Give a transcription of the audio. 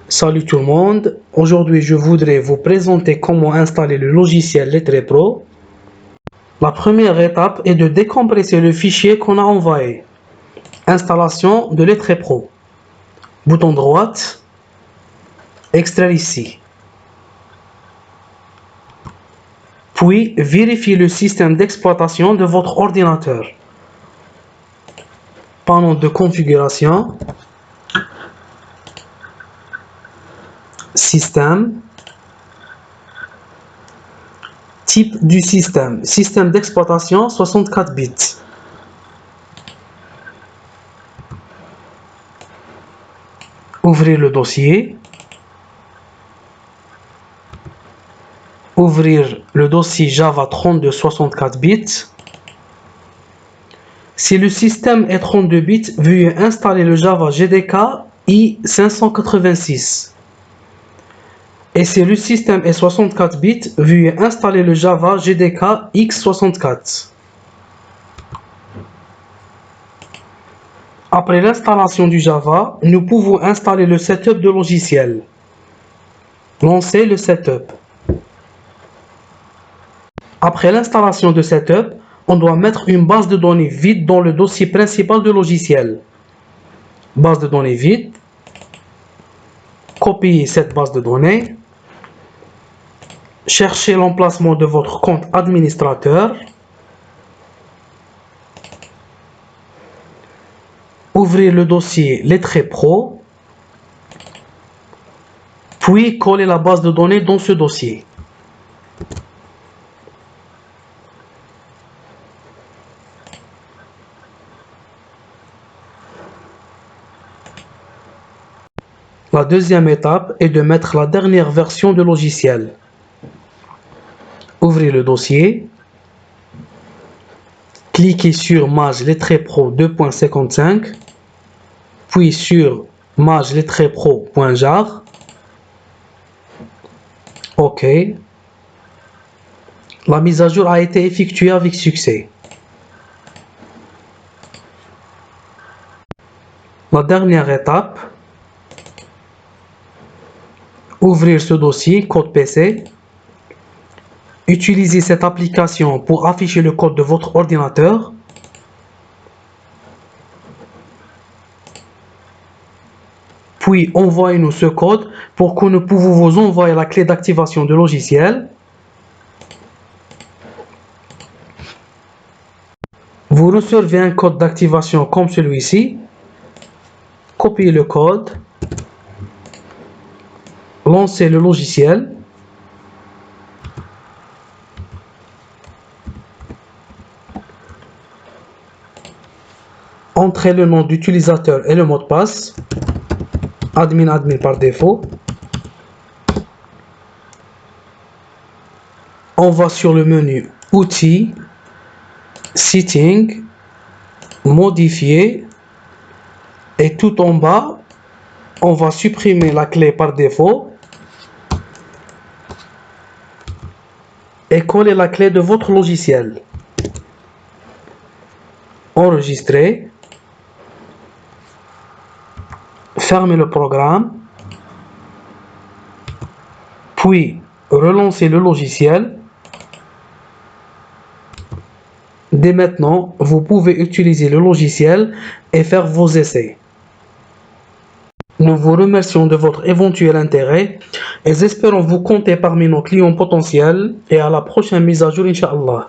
Salut tout le monde, aujourd'hui je voudrais vous présenter comment installer le logiciel Lettré Pro. La première étape est de décompresser le fichier qu'on a envoyé. Installation de Lettré Pro. Bouton droite, extraire ici. Puis vérifiez le système d'exploitation de votre ordinateur. Panneau de configuration, système, type du système, système d'exploitation 64 bits. Ouvrir le dossier. Ouvrir le dossier Java 32 64 bits. Si le système est 32 bits, veuillez installer le Java JDK i586. Et si le système est 64 bits, veuillez installer le Java JDK x64. Après l'installation du Java, nous pouvons installer le setup de logiciel. Lancez le setup. Après l'installation de setup, on doit mettre une base de données vide dans le dossier principal du logiciel. Base de données vide. Copiez cette base de données. Cherchez l'emplacement de votre compte administrateur. Ouvrez le dossier Lettré Pro. Puis collez la base de données dans ce dossier. La deuxième étape est de mettre la dernière version du logiciel. Ouvrez le dossier. Cliquez sur Maj Lettré Pro 2.55, puis sur Maj Lettré Pro.jar. OK. La mise à jour a été effectuée avec succès. La dernière étape, ouvrir ce dossier code PC. Utilisez cette application pour afficher le code de votre ordinateur. Puis envoyez-nous ce code pour que nous puissions vous envoyer la clé d'activation du logiciel. Vous recevez un code d'activation comme celui-ci. Copiez le code. Lancez le logiciel. Entrez le nom d'utilisateur et le mot de passe. Admin par défaut. On va sur le menu Outils, Settings, Modifier. Et tout en bas, on va supprimer la clé par défaut. Et coller la clé de votre logiciel. Enregistrer. Fermez le programme. Puis, relancez le logiciel. Dès maintenant, vous pouvez utiliser le logiciel et faire vos essais. Nous vous remercions de votre éventuel intérêt et espérons vous compter parmi nos clients potentiels et à la prochaine mise à jour, Inch'Allah.